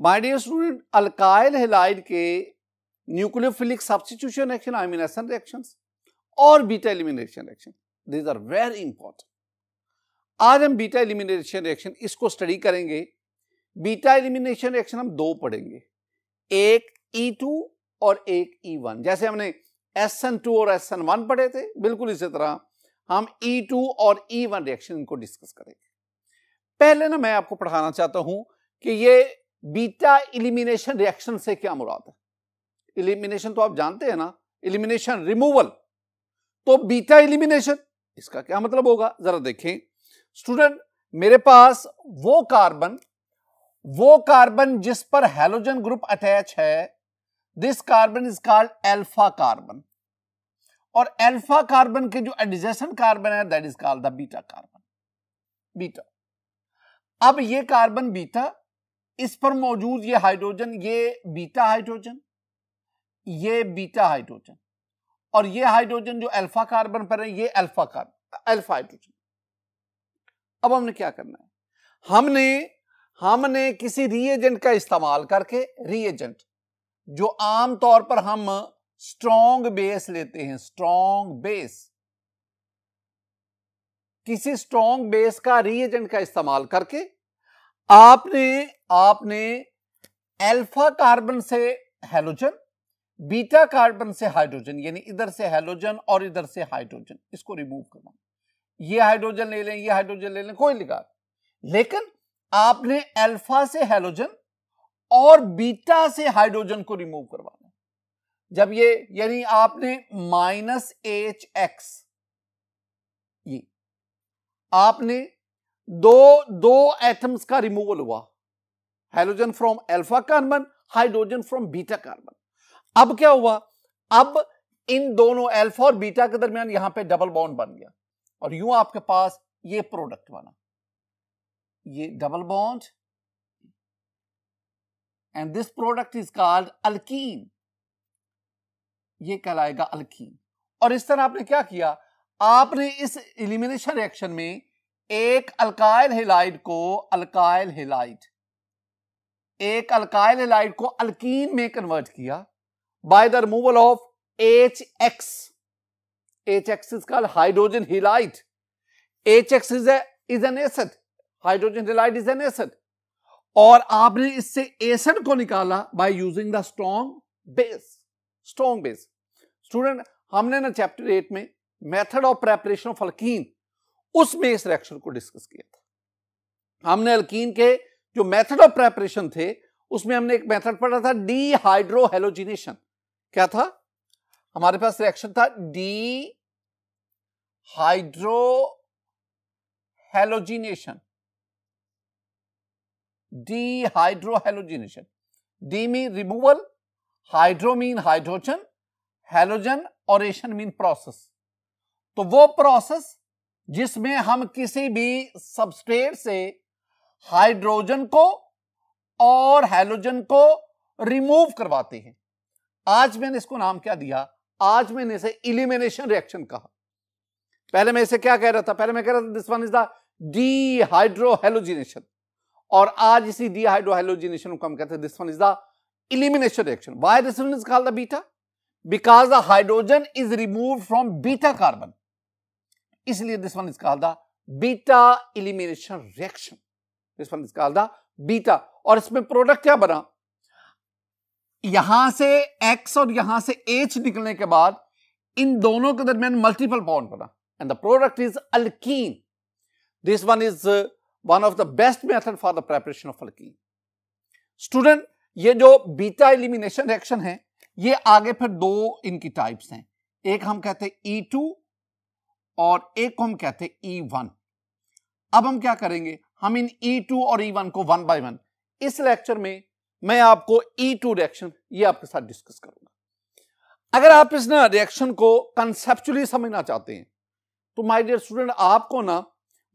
My dear student, alkyl halide के nucleophilic substitution reaction, आयनिनेशन reactions और beta elimination reaction, these are very important. आज हम beta elimination reaction इसको study करेंगे। बीटा एलिमिनेशन रिएक्शन हम दो पढ़ेंगे, एक E2 और एक E1। जैसे हमने SN2 और SN1 पढ़े थे, बिल्कुल इसी तरह हम E2 और E1 रिएक्शन इनको डिस्कस करेंगे। पहले ना मैं आपको पढ़ाना चाहता हूं कि ये बीटा एलिमिनेशन रिएक्शन से क्या मुराद है। एलिमिनेशन तो आप जानते हैं ना, एलिमिनेशन रिमूवल। तो बीटा एलिमिनेशन इसका क्या मतलब होगा, जरा देखें स्टूडेंट। मेरे पास वो कार्बन जिस पर हैलोजन ग्रुप अटैच है, this carbon is called alpha carbon, और अल्फा कार्बन के जो एडजेसेंट कार्बन है that is called the beta carbon, beta. अब ये कार्बन बीटा, इस पर मौजूद ये हाइड्रोजन, ये बीटा हाइड्रोजन, ये बीटा हाइड्रोजन, और ये हाइड्रोजन जो अल्फा कार्बन पर है ये अल्फा हाइड्रोजन। अब हमने क्या करना है, हमने किसी रिएजेंट का इस्तेमाल करके, रिएजेंट जो आमतौर पर हम स्ट्रॉन्ग बेस लेते हैं, स्ट्रॉन्ग बेस, किसी स्ट्रॉन्ग बेस का रिएजेंट का इस्तेमाल करके आपने अल्फा कार्बन से हैलोजन, बीटा कार्बन से हाइड्रोजन, यानी इधर से हैलोजन और इधर से हाइड्रोजन, इसको रिमूव करना। ये हाइड्रोजन ले लें, ये हाइड्रोजन ले लें, कोई लिखा, लेकिन आपने अल्फा से हैलोजन और बीटा से हाइड्रोजन को रिमूव करवाना। जब ये, यानी आपने -HX, ये आपने दो एटम्स का रिमूवल हुआ, hydrogen from alpha carbon, hydrogen from beta carbon. अब क्या हुआ, अब इन दोनों अल्फा और बीटा के दरमियान यहां पे डबल बॉन्ड बन गया, और यूं आपके पास ये प्रोडक्ट बना, ये double bond, and this product is called alkyne, ये कहलाएगा अल्कीन। और इस तरह आपने क्या किया, आपने इस एलिमिनेशन रिएक्शन में एक अल्काइल हैलाइड को अल्कीन में कन्वर्ट किया by the removal of HX। HX is called hydrogen halide. HX is an acid. Hydrogen halide is an acid. और आपने इससे एसिड को निकाला by using the strong base. Student, हमने ना चैप्टर 8 में method of preparation of alkyne, उसमें इस रिएक्शन को डिस्कस किया था। हमने अल्कीन के जो मेथड ऑफ प्रेपरेशन थे उसमें हमने एक मेथड पढ़ा था, डीहाइड्रोहेलोजिनेशन। क्या था हमारे पास रिएक्शन था, dehydrohalogenation. D mean removal, hydro mean hydrogen, halogen और एशन मीन प्रोसेस। तो वो प्रोसेस जिसमें हम किसी भी सबस्ट्रेट से हाइड्रोजन को और हैलोजन को रिमूव करवाते हैं। आज मैंने इसको नाम क्या दिया, आज मैंने इसे एलिमिनेशन रिएक्शन कहा। पहले मैं इसे क्या कह रहा था, पहले मैं कह रहा था this one is the dehydrohalogenation, और आज इसी डीहाइड्रोहेलोजिनेशन को हम कहते हैं this one is the elimination reaction. Why this one is called the beta, because the hydrogen is removed from beta carbon, इसलिए this one is called the beta elimination reaction. This one is called the beta. और इसमें product क्या बना, यहां से X और यहां से H निकलने के बाद इन दोनों के दरमियान मल्टीपल बॉन्ड बना, and the product is alkyne. This one is one of the best method for the preparation of alkyne. Student, ये जो बीटा एलिमिनेशन रिएक्शन है, ये आगे फिर दो इनकी टाइप्स हैं, एक हम कहते हैं E2 और एक को हम कहते हैं E1। अब हम क्या करेंगे, हम इन E2 और E1 को वन बाय वन इस लेक्चर में मैं आपको E2 रिएक्शन ये आपके साथ डिस्कस करूंगा। अगर आप इस ना रिएक्शन को कंसेप्चुअली समझना चाहते हैं तो माय डियर स्टूडेंट, आपको ना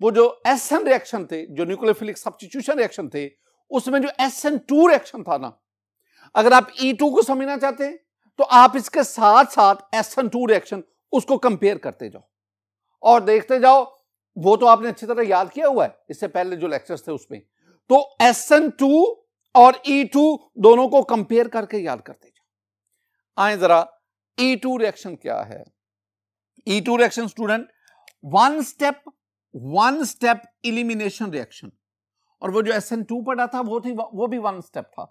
वो जो SN रिएक्शन थे, जो न्यूक्लियोफिलिक सब्स्टिट्यूशन रिएक्शन थे, उसमें जो SN2 रिएक्शन था ना, अगर आप E2 को समझना चाहते हैं तो आप इसके साथ साथ SN2 रिएक्शन उसको कंपेयर करते जाओ और देखते जाओ। वो तो आपने अच्छी तरह याद किया हुआ है इससे पहले जो लेक्चर्स थे उसमें। तो SN2 और E2 दोनों को कंपेयर करके याद करते जाओ। आए जरा E2 रिएक्शन क्या है। E2 reaction student one step elimination reaction, और वो जो SN2 पढ़ा था वो भी वन स्टेप था,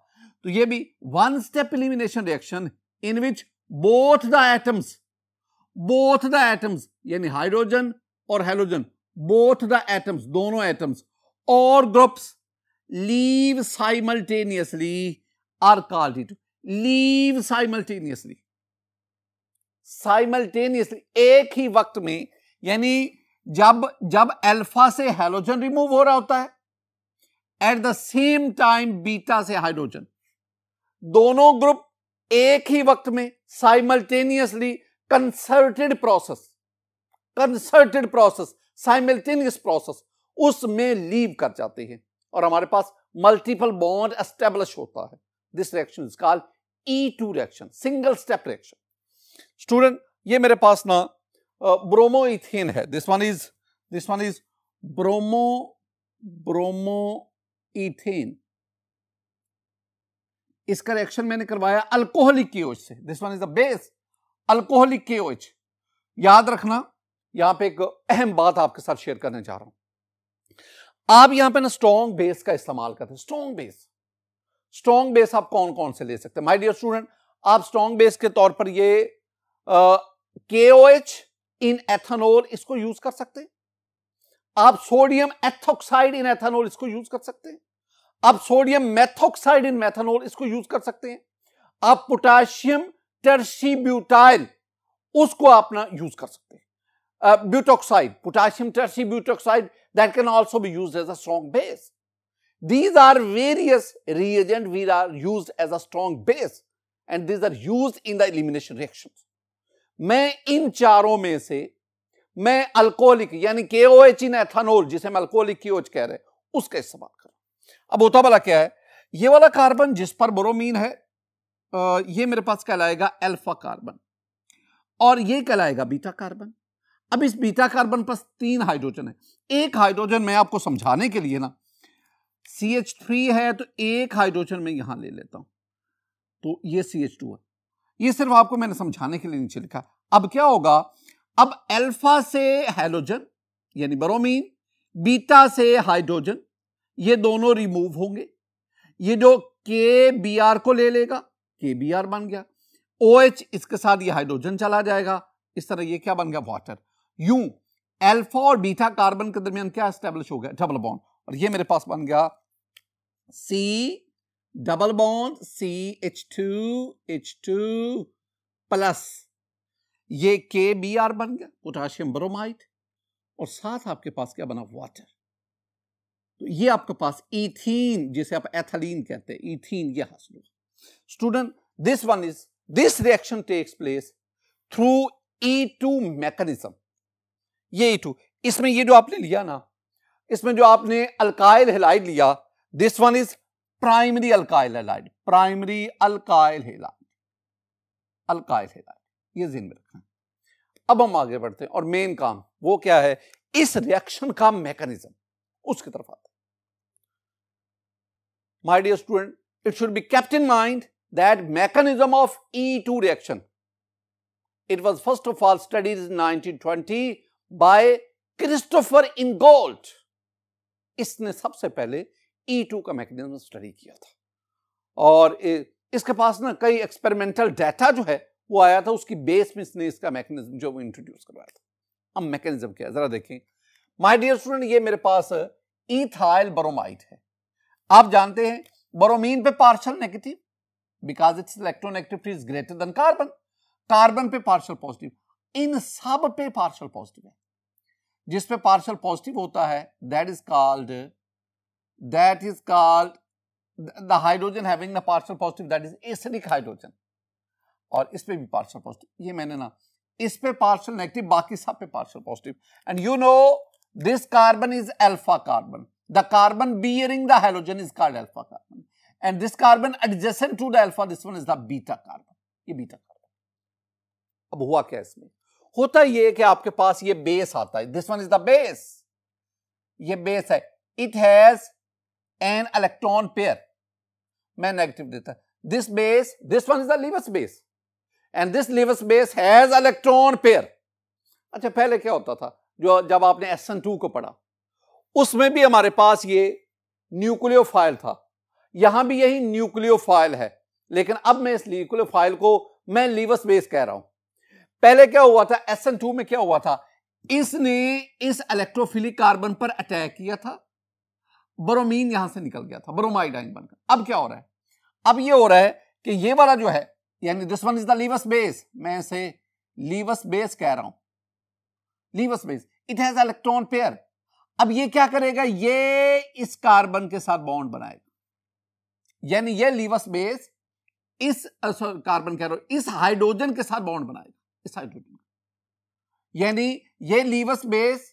तो ये भी one step elimination reaction in which both the atoms यानी हाइड्रोजन और हेलोजन, बोथ द एटम्स दोनों एटम्स और groups leave simultaneously are called it leave simultaneously एक ही वक्त में, यानी जब अल्फा से हेलोजन रिमूव हो रहा होता है, at the same time beta से हाइड्रोजन, दोनों ग्रुप एक ही वक्त में simultaneously concerted process simultaneous process उसमें लीव कर जाते हैं और हमारे पास मल्टीपल बॉन्ड एस्टेब्लिश होता है। This reaction is called E2 reaction, single step reaction. Student ये मेरे पास ना ब्रोमोइथेन है, दिस वन इज ब्रोमोइथेन। इसका रिएक्शन मैंने करवाया अल्कोहलिक KOH से, this one is the base alcoholic KOH। याद रखना, यहां पे एक अहम बात आपके साथ शेयर करने जा रहा हूं। आप यहां पे ना स्ट्रॉन्ग बेस का इस्तेमाल करते हैं। स्ट्रॉन्ग बेस आप कौन कौन से ले सकते हैं माय डियर स्टूडेंट? आप स्ट्रॉन्ग बेस के तौर पर ये KOH इन एथेनॉल इसको यूज कर सकते हैं। आप सोडियम एथोक्साइड इन एथेनॉल इसको यूज कर सकते हैं। आप सोडियम मेथोक्साइड इन मेथेनॉल इसको यूज कर सकते हैं। आप पोटाशियम टर्शीब्यूटाइल उसको अपना यूज कर सकते हैं। Butoxide, potassium tertbutoxide, that can also be used as a strong base. These are various reagents which are used as a strong base and these are used in the elimination reactions. मैं इन चारों में से मैं alcoholic यानी KOH इन ethanol जिसे हम alcoholic KOH कह रहे हैं उसका इस्तेमाल कर रहा हूं। अब होता भला क्या है, ये वाला कार्बन जिस पर ब्रोमीन है ये मेरे पास कहलाएगा अल्फा कार्बन और ये कहलाएगा बीटा कार्बन। अब इस बीटा कार्बन पर 3 हाइड्रोजन है। एक हाइड्रोजन मैं आपको समझाने के लिए ना CH3 है तो एक हाइड्रोजन मैं यहां ले लेता हूं, तो ये CH2 है। ये सिर्फ आपको मैंने समझाने के लिए नीचे लिखा। अब क्या होगा, अब अल्फा से हेलोजन यानी ब्रोमीन, बीटा से हाइड्रोजन, ये दोनों रिमूव होंगे। ये जो KBr को ले लेगा, KBr बन गया। OH इसके साथ ये हाइड्रोजन चला जाएगा, इस तरह ये क्या बन गया, वाटर। यूं अल्फा और बीटा कार्बन के दरमियान क्या एस्टेब्लिश हो गया, डबल बॉन्ड, और ये मेरे पास बन गया C double bond CH2H2 plus ये KBr बन गया पोटाशियम ब्रोमाइड, और साथ आपके पास क्या बना, वाटर। तो ये आपके पास इथीन जिसे आप एथिलीन कहते हैं, इथीन ये हासिल हुआ। Student this reaction takes place through E2 mechanism. ये E2, इसमें ये जो आपने लिया ना, इसमें जो आपने अल्काइल हैलाइड लिया, this one is primary alkyl halide, ये ज़हन में रखना। अब हम आगे बढ़ते हैं और मेन काम वो क्या है, इस रिएक्शन का मैकेनिज्म, उसकी तरफ आते हैं। My dear student, it should be kept in mind that mechanism of E2 reaction, it was first of all studied in 1920 by Christopher Ingold. इसने सबसे पहले E2 का मैकेनिज्म स्टडी किया था और इसके पास ना कई एक्सपेरिमेंटल डाटा जो है वो आया था, उसकी बेस में इसने इसका मैकेनिज्म जो इंट्रोड्यूस करवाया था। अब मैकेनिज्म क्या है जरा देखें माय डियर स्टूडेंट। ये मेरे पास इथाइल ब्रोमाइड है। आप जानते हैं ब्रोमीन पे partial negative because it's electronegativity is greater than carbon, carbon पे पार्शियल पॉजिटिव, इन सब पे पार्शियल पॉजिटिव है। जिस पे पार्शियल पॉजिटिव होता है that is called the hydrogen having the partial positive, that is acidic hydrogen. और इस पे भी पार्शियल पॉजिटिव, ये मैंने ना इस पे पार्शियल नेगेटिव, बाकी सब पे partial positive. And you know this carbon is alpha carbon, the carbon bearing the hydrogen is called alpha carbon, and this carbon adjacent to the alpha, this one is the beta carbon, ये beta carbon. अब हुआ क्या, इसमें होता ये कि आपके पास ये बेस आता है, this one is the base, ये बेस है, it has an electron pair, मैं नेगेटिव देता है। This base, this one is the Lewis base and this Lewis base has electron pair. अच्छा, पहले क्या होता था, जो जब आपने SN2 को पढ़ा उसमें भी हमारे पास ये न्यूक्लियोफाइल था, यहां भी यही न्यूक्लियोफाइल है, लेकिन अब मैं इस न्यूक्लियोफाइल को मैं लीवस बेस कह रहा हूं। पहले क्या हुआ था, SN2 में क्या हुआ था, इसने इस इलेक्ट्रोफिलिक कार्बन पर अटैक किया था, ब्रोमीन यहां से निकल गया था, ब्रोमाइड आयन बनकर। अब क्या हो रहा है, अब ये हो रहा है कि ये वाला जो है, यानी this one is the Lewis base, मैं इसे लीवस बेस कह रहा हूं, Lewis base, it has electron pair. अब ये क्या करेगा, ये इस कार्बन के साथ बॉन्ड बनाएगा, यानी ये लीवस बेस इस कार्बन कह रहा हूं, इस हाइड्रोजन के साथ बॉन्ड बनाएगा, इस हाइड्रोजन, यानी ये लीवस बेस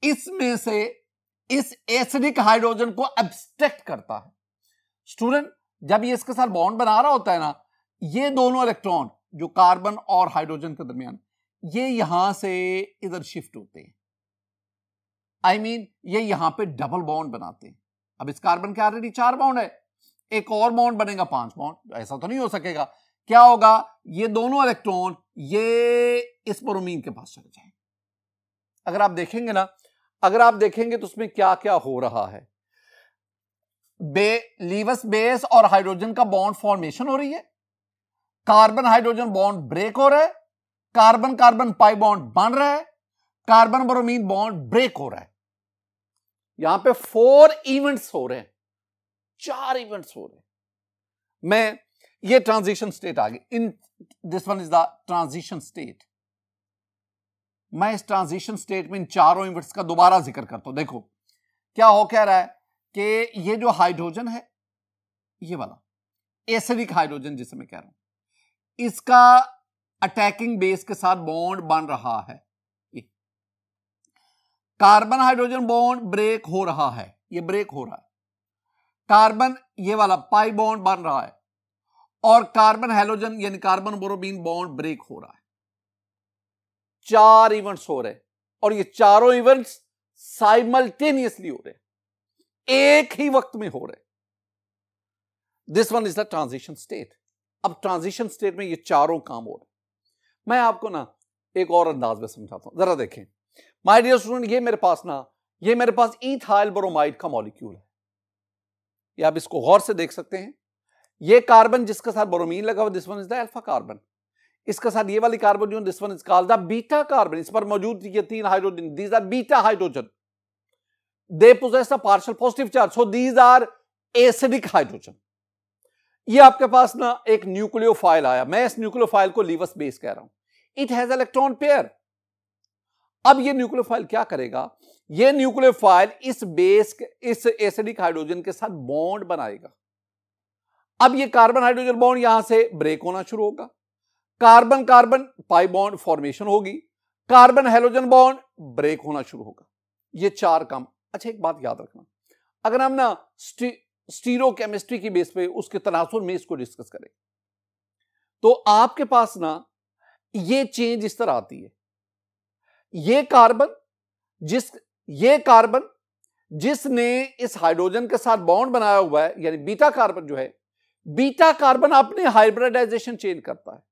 इसमें से इस एसिडिक हाइड्रोजन को एब्स्ट्रैक्ट करता है। स्टूडेंट, जब ये इसके साथ बॉन्ड बना रहा होता है ना, ये दोनों इलेक्ट्रॉन जो कार्बन और हाइड्रोजन के दरमियान, ये यहां से इधर शिफ्ट होते हैं, आई मीन ये यहां पे डबल बॉन्ड बनाते हैं। अब इस कार्बन के ऑलरेडी 4 बॉन्ड है, एक और बॉन्ड बनेगा 5 बॉन्ड, ऐसा तो नहीं हो सकेगा। क्या होगा, ये दोनों इलेक्ट्रॉन ये इस ब्रोमीन के पास चले जाएंगे। अगर आप देखेंगे ना, अगर आप देखेंगे तो उसमें क्या क्या हो रहा है, लीवस बेस और हाइड्रोजन का बॉन्ड फॉर्मेशन हो रही है, कार्बन हाइड्रोजन बॉन्ड ब्रेक हो रहा है, कार्बन कार्बन पाई बॉन्ड बन रहा है, कार्बन ब्रोमीन बॉन्ड ब्रेक हो रहा है। यहां पे 4 इवेंट्स हो रहे हैं, 4 इवेंट्स हो रहे हैं। मैं ये ट्रांजिशन स्टेट आ गई, in this one is the transition state. मैं इस ट्रांजिशन स्टेट में इन चारों इवेंट्स का दोबारा जिक्र करता हूं। देखो क्या हो कह रहा है कि ये जो हाइड्रोजन है, ये वाला एसिडिक हाइड्रोजन जिसे मैं कह रहा हूं, इसका अटैकिंग बेस के साथ बॉन्ड बन रहा है, कार्बन हाइड्रोजन बॉन्ड ब्रेक हो रहा है, ये ब्रेक हो रहा है, कार्बन ये वाला पाई बॉन्ड बन रहा है, और कार्बन हाइड्रोजन यानी कार्बन ब्रोमीन बॉन्ड ब्रेक हो रहा है। 4 इवेंट्स हो रहे हैं, और ये चारों इवेंट्स साइमल्टेनियसली हो रहे हैं, एक ही वक्त में हो रहे। This one is the transition state. अब ट्रांजिशन स्टेट में ये चारों काम हो रहे। मैं आपको ना एक और अंदाज में समझाता हूं, जरा देखें माय डियर स्टूडेंट। ये मेरे पास इथाइल ब्रोमाइड का मॉलिक्यूल है, ये आप इसको गौर से देख सकते हैं। ये कार्बन जिसके साथ ब्रोमीन लगा हुआ, this one is the alpha carbon. इसके साथ ये वाली कार्बन जो this one is called the beta carbon. इस पर मौजूद ये 3 hydrogen, these are beta hydrogen, they possess a partial positive charge, so these are acidic hydrogen. ये आपके पास ना एक न्यूक्लियोफाइल आया, मैं इस न्यूक्लियोफाइल को लीवस बेस कह रहा हूं, इट हैज इलेक्ट्रॉन पेयर। अब ये न्यूक्लियोफाइल क्या करेगा, ये न्यूक्लियोफाइल इस एसिडिक हाइड्रोजन के साथ बॉन्ड बनाएगा। अब ये कार्बन हाइड्रोजन बॉन्ड यहां से ब्रेक होना शुरू होगा, carbon carbon pi bond formation होगी, कार्बन हाइड्रोजन बॉन्ड ब्रेक होना शुरू होगा। ये 4 काम। अच्छा, एक बात याद रखना, अगर हम ना स्टीरियोकेमिस्ट्री की बेस पे उसके तनासुर में इसको डिस्कस करें, तो आपके पास ना ये चेंज इस तरह आती है। ये कार्बन जिसने इस हाइड्रोजन के साथ बॉन्ड बनाया हुआ है, यानी बीटा कार्बन जो है, बीटा कार्बन अपने हाइब्रिडाइजेशन चेंज करता है,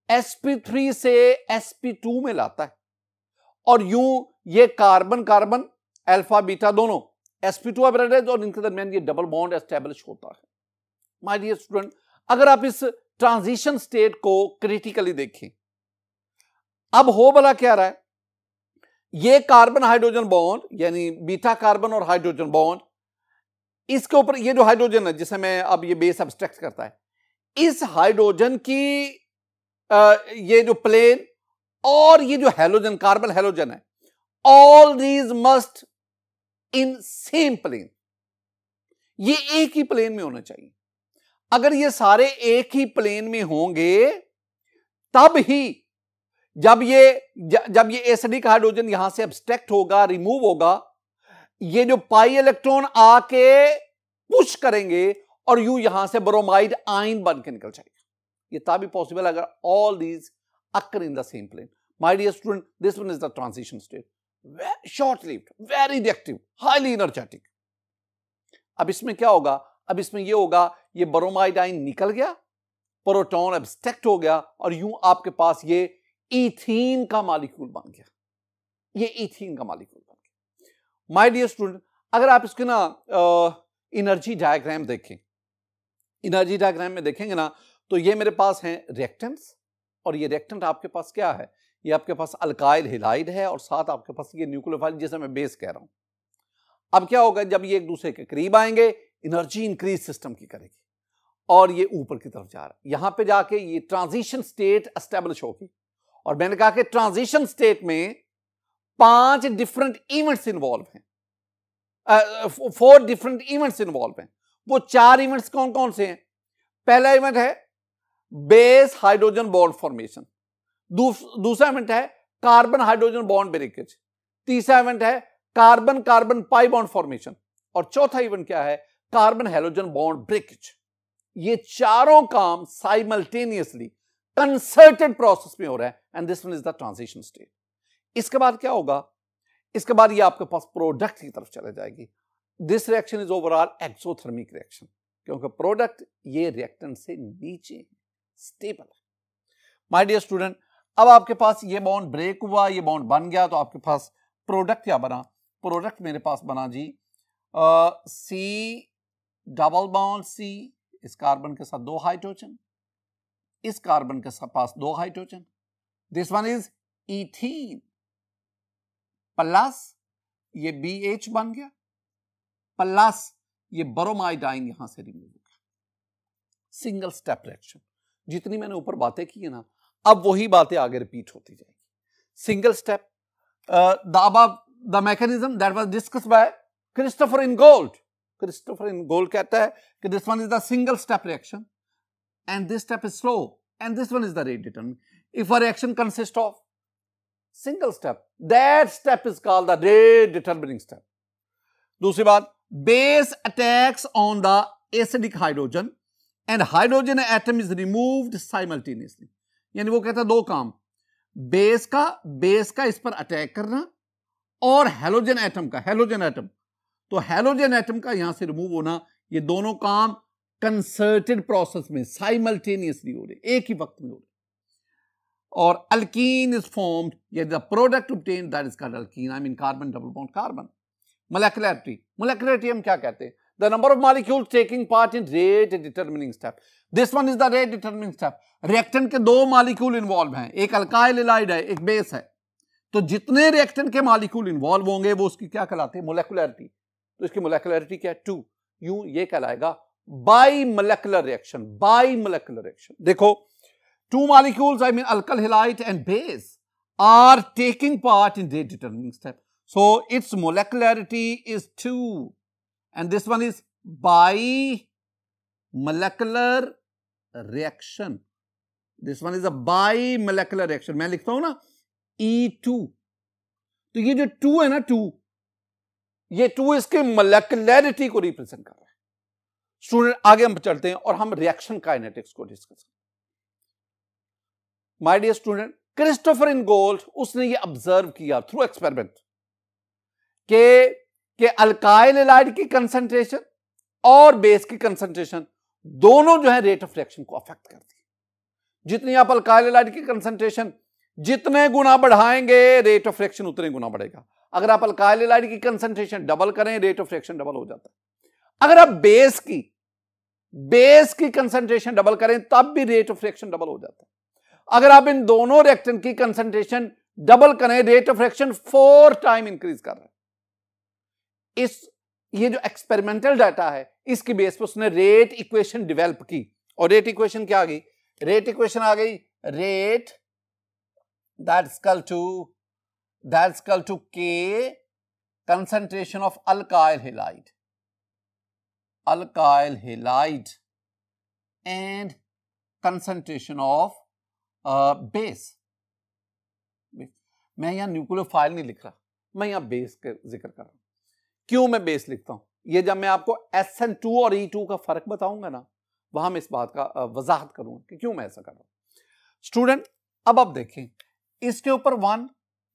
sp3 से sp2 में लाता है, और यूं ये कार्बन कार्बन अल्फा बीटा दोनों sp2 हाइब्रिडाइज, और इनके दरमियान ये डबल बॉन्ड एस्टेब्लिश होता है। माय डियर स्टूडेंट, अगर आप इस ट्रांजिशन स्टेट को क्रिटिकली देखें, अब हो भला क्या रहा है, ये कार्बन हाइड्रोजन बॉन्ड यानी बीटा कार्बन और हाइड्रोजन बॉन्ड, इसके ऊपर ये जो हाइड्रोजन है जिसे मैं अब ये बेस एब्स्ट्रैक्ट करता है, इस हाइड्रोजन की ये जो प्लेन और ये जो हैलोजन कार्बन हैलोजन है, all these must in same plane, ये एक ही प्लेन में होना चाहिए। अगर ये सारे एक ही प्लेन में होंगे तब ही जब ये एसिडिक हाइड्रोजन यहां से एब्स्ट्रैक्ट होगा, रिमूव होगा, ये जो पाई इलेक्ट्रॉन आके पुश करेंगे और यू यहां से ब्रोमाइड आयन बन के निकल जाएगा। ये तभी पॉसिबल अगर all these occur in the same plane. My dear student, this one is the transition state, short lived, very reactive, highly energetic. अब इसमें क्या होगा, अब इसमें यह होगा ये ब्रोमाइड आयन निकल गया, प्रोटॉन एब्स्ट्रैक्ट हो गया और यूं आपके पास ये ईथीन का मॉलिक्यूल बन गया, ये ईथीन का मॉलिक्यूल बन गया। माय डियर स्टूडेंट, अगर आप इसके ना एनर्जी डायग्राम देखें, एनर्जी डायग्राम में देखेंगे ना तो ये मेरे पास हैं रिएक्टेंट्स और ये रिएक्टेंट आपके पास क्या है, ये आपके पास अल्काइल हैलाइड है और साथ आपके पास ये न्यूक्लियोफाइल जिसे मैं बेस कह रहा हूं। अब क्या होगा, जब ये एक दूसरे के करीब आएंगे एनर्जी इंक्रीज सिस्टम की करेगी और ये ऊपर की तरफ जा रहा है, यहां पे जाके ये ट्रांजिशन स्टेट एस्टेब्लिश होगी। और मैंने कहा कि ट्रांजिशन स्टेट में 5 डिफरेंट इवेंट्स इन्वॉल्व हैं, 4 डिफरेंट इवेंट्स इन्वॉल्व हैं। वो 4 इवेंट्स कौन कौन से हैं? पहला इवेंट है बेस हाइड्रोजन बॉन्ड फॉर्मेशन, दूसरा इवेंट है कार्बन हाइड्रोजन बॉन्ड ब्रेकेज, तीसरा इवेंट है carbon carbon pi bond formation और चौथा इवेंट क्या है, कार्बन हैलोजन बॉन्ड ब्रेकेज। ये चारों काम साइमल्टेनियसली कंसर्टेड प्रोसेस में हो रहा है and this one is the transition state. इसके बाद क्या होगा, इसके बाद ये आपके पास प्रोडक्ट की तरफ चले जाएगी। This reaction is overall exothermic reaction, क्योंकि प्रोडक्ट ये रिएक्टेंट से नीचे है, स्टेबल है। माय डियर स्टूडेंट, अब आपके पास ये बॉन्ड ब्रेक हुआ, ये बॉन्ड बन गया, तो आपके पास प्रोडक्ट क्या बना? प्रोडक्ट मेरे पास बना जी सी डबल बॉन्ड सी, इस कार्बन के साथ 2 हाइड्रोजन, इस कार्बन के पास 2 hydrogen, this one is ethene plus ये BH बन गया प्लस ये ब्रोमाइड आयन यहां से रिमूव हो गया। Single step reaction. जितनी मैंने ऊपर बातें की है ना, अब वही बातें आगे रिपीट होती जाएगी। Single step, the mechanism that was discussed by Christopher Ingold. Christopher Ingold कहता है कि this one is the single step reaction and this step is slow and this one is the rate determinant. If a reaction consists of single step, that step is called the rate determining step. दूसरी बात, base attacks on the acidic hydrogen and hydrogen atom is removed simultaneously. यानी वो कहता है 2 काम, base का इस पर अटैक करना और हैलोजन एटम का, हैलोजन एटम, तो हैलोजन एटम का यहां से रिमूव होना, ये दोनों काम कंसर्टेड प्रोसेस में साइमल्टेनियसली हो रहे, एक ही वक्त में हो रहे। और अल्कीन इज फॉर्म्ड, ये the product obtained that is called alkene, I mean carbon double bond carbon. Molecularity हम क्या कहते हैं? The number of molecules taking part in rate determining step. This one is the rate determining step. Reactant के 2 molecule involve हैं, एक alkyl halide है, एक base है, तो जितने रिएक्टेंट के मॉलिक्यूल इन्वॉल्व होंगे वो उसकी क्या कहलाते हैं? मोलेकुलरिटी। तो इसकी मोलेकुलरिटी क्या है? 2। यूं ये कहलाएगा बाइमोलेकुलर रिएक्शन। बाइमोलेकुलर रिएक्शन, देखो 2 molecules, I mean alkyl halide and base, are taking part in rate determining step. So its molecularity is 2 and this one is bimolecular reaction. This one is a bimolecular reaction. मैं लिखता हूं ना E2, तो ये जो 2 है ना, 2, ये 2 इसके मोलेकुलरिटी को रिप्रेजेंट कर रहा है। स्टूडेंट आगे हम चलते हैं और हम रिएक्शन काइनेटिक्स को डिस्कस करें। माय डियर स्टूडेंट, क्रिस्टोफर इनगोल्ड उसने ये ऑब्जर्व किया थ्रू एक्सपेरिमेंट के अल्काइल हैलाइड की कंसंट्रेशन और बेस की कंसंट्रेशन दोनों जो है रेट ऑफ रिएक्शन को अफेक्ट करती है। जितनी आप अल्काइल हैलाइड की कंसंट्रेशन जितने गुना बढ़ाएंगे, रेट ऑफ रिएक्शन उतने गुना बढ़ेगा। अगर आप अल्काइल हैलाइड की कंसंट्रेशन डबल करें, रेट ऑफ रिएक्शन डबल हो जाता है। अगर आप बेस की कंसंट्रेशन डबल करें तब भी रेट ऑफ रिएक्शन डबल हो जाता है। अगर आप इन दोनों रिएक्टेंट की कंसंट्रेशन डबल करें, rate of reaction 4 time increase कर रहा है। ये जो एक्सपेरिमेंटल डाटा है इसकी बेस पर उसने रेट इक्वेशन डेवलप की और रेट इक्वेशन क्या आ गई? रेट इक्वेशन आ गई, रेट दैट्स इक्वल टू के concentration of alkyl halide and concentration of base. मैं यहां न्यूक्लियोफाइल नहीं लिख रहा, मैं यहां बेस का जिक्र कर रहा हूं। क्यों मैं बेस लिखता हूं? ये जब मैं आपको SN2 और E2 का फर्क बताऊंगा ना, वहां मैं इस बात का वजाहत करूंगा कि क्यों मैं ऐसा कर रहा हूं। स्टूडेंट अब आप देखें, इसके ऊपर 1,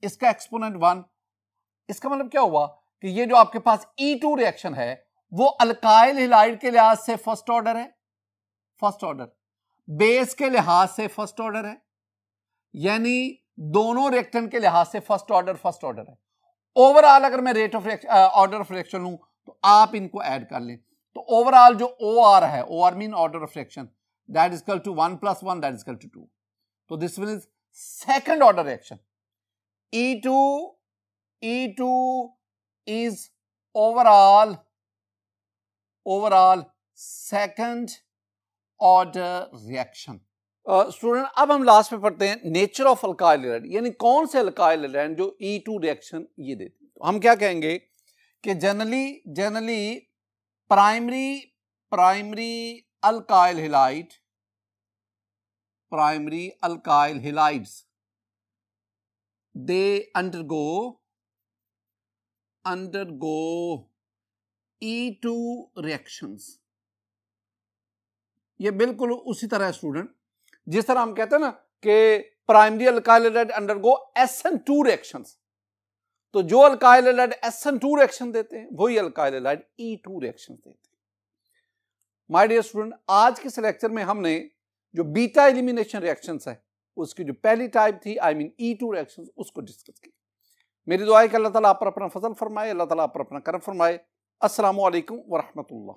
इसका एक्सपोनेंट 1, इसका मतलब क्या हुआ कि ये जो आपके पास E2 रिएक्शन है वो अल्काइल हैलाइड के लिहाज से फर्स्ट ऑर्डर है फर्स्ट ऑर्डर, बेस के लिहाज से फर्स्ट ऑर्डर है, यानी दोनों रिएक्टेंट के लिहाज से फर्स्ट ऑर्डर है। ओवरऑल अगर मैं rate of order of reaction लूं तो आप इनको ऐड कर लें, तो ओवरऑल जो OR है, OR mean order of reaction, that is equal to 1 + 1 that is equal to 2। तो this one is second order reaction. E2 is overall second order reaction। Student अब हम लास्ट में पढ़ते हैं नेचर ऑफ अल्काइल हैलाइड, यानी कौन से alkyl halide जो E2 रिएक्शन ये देते हैं। तो हम क्या कहेंगे कि generally primary alkyl halides they undergo E2 reactions। ये बिल्कुल उसी तरह है स्टूडेंट, जिस तरह हम कहते हैं ना कि primary alkyl halide undergo SN2 reactions, तो जो अल्काइल हैलाइड SN2 रिएक्शन देते हैं वही अल्काइल हैलाइड E2 रिएक्शन देते हैं। माय डियर स्टूडेंट, आज के इस लेक्चर में हमने जो बीटा एलिमिनेशन रिएक्शंस है उसकी जो पहली टाइप थी E2 रिएक्शंस, उसको डिस्कस की। मेरी दुआ है कि अल्लाह ताला आप पर अपना फजल फरमाए, अल्लाह ताला आप पर अपना करम फरमाए। अस्सलामु अलैकुम व रहमतुल्लाह।